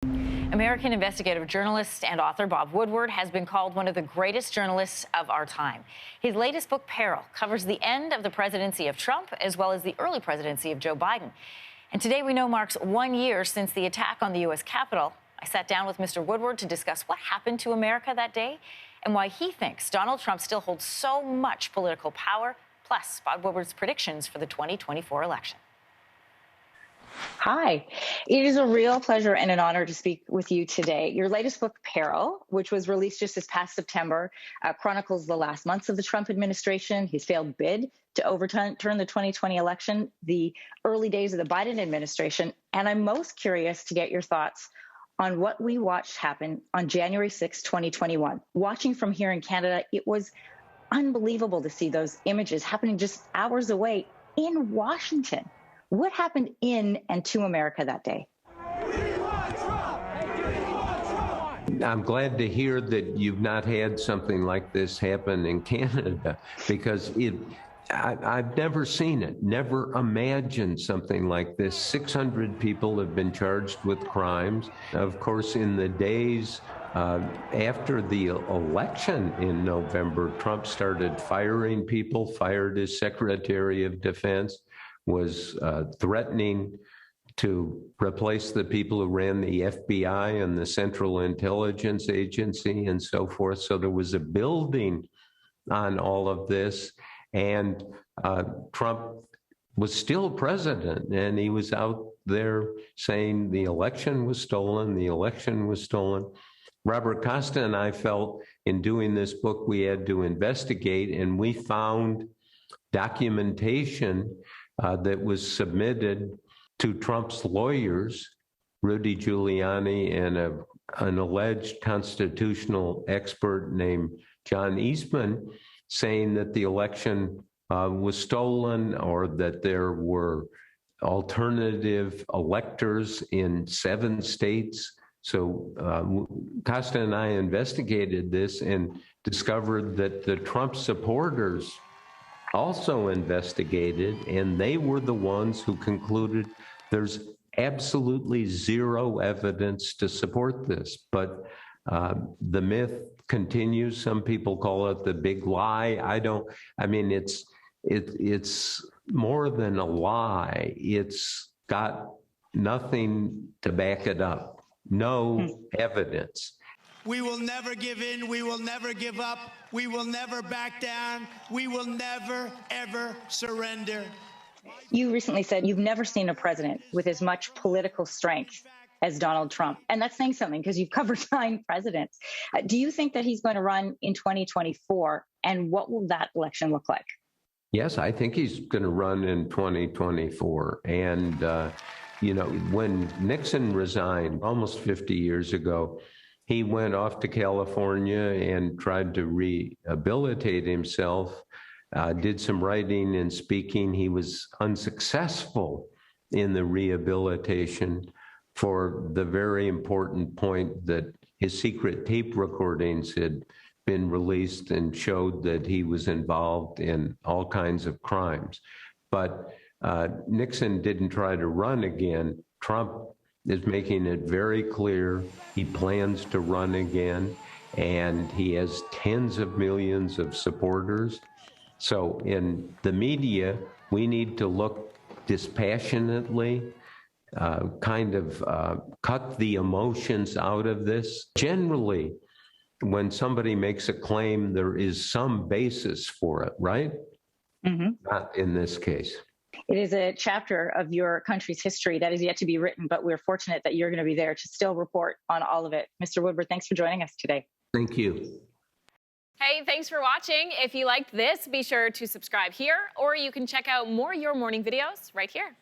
American investigative journalist and author Bob Woodward has been called one of the greatest journalists of our time. His latest book, Peril, covers the end of the presidency of Trump as well as the early presidency of Joe Biden. And today we know marks 1 year since the attack on the U.S. Capitol. I sat down with Mr. Woodward to discuss what happened to America that day and why he thinks Donald Trump still holds so much political power, plus Bob Woodward's predictions for the 2024 election. Hi, it is a real pleasure and an honor to speak with you today. Your latest book, Peril, which was released just this past September, chronicles the last months of the Trump administration, his failed bid to overturn the 2020 election, the early days of the Biden administration, and I'm most curious to get your thoughts on what we watched happen on January 6, 2021. Watching from here in Canada, it was unbelievable to see those images happening just hours away in Washington. What happened in and to America that day? I'm glad to hear that you've not had something like this happen in Canada, because I've never seen it, never imagined something like this. 600 people have been charged with crimes. Of course, in the days after the election in November, Trump started firing people, fired his Secretary of Defense, was threatening to replace the people who ran the FBI and the Central Intelligence Agency and so forth. So there was a building on all of this, and Trump was still president, and he was out there saying the election was stolen, the election was stolen. Robert Costa and I felt in doing this book we had to investigate, and we found documentation that was submitted to Trump's lawyers, Rudy Giuliani, and an alleged constitutional expert named John Eastman, saying that the election was stolen or that there were alternative electors in 7 states. So Costa and I investigated this and discovered that the Trump supporters also investigated, and they were the ones who concluded there's absolutely zero evidence to support this. But the myth continues. Some people call it the big lie. I mean, it's more than a lie. It's got nothing to back it up. No evidence. We will never give in. We will never give up. We will never back down. We will never, ever surrender. You recently said you've never seen a president with as much political strength as Donald Trump. And that's saying something because you've covered 9 presidents. Do you think that he's going to run in 2024? And what will that election look like? Yes, I think he's going to run in 2024. And, when Nixon resigned almost 50 years ago, he went off to California and tried to rehabilitate himself, did some writing and speaking. He was unsuccessful in the rehabilitation for the very important point that his secret tape recordings had been released and showed that he was involved in all kinds of crimes. But Nixon didn't try to run again. Trump is making it very clear he plans to run again, and he has tens of millions of supporters. So in the media, we need to look dispassionately, cut the emotions out of this. Generally, when somebody makes a claim, there is some basis for it, right? Mm-hmm. Not in this case. It is a chapter of your country's history that is yet to be written, but we're fortunate that you're going to be there to still report on all of it. Mr. Woodward, thanks for joining us today. Thank you. Hey, thanks for watching. If you liked this, be sure to subscribe here, or you can check out more Your Morning videos right here.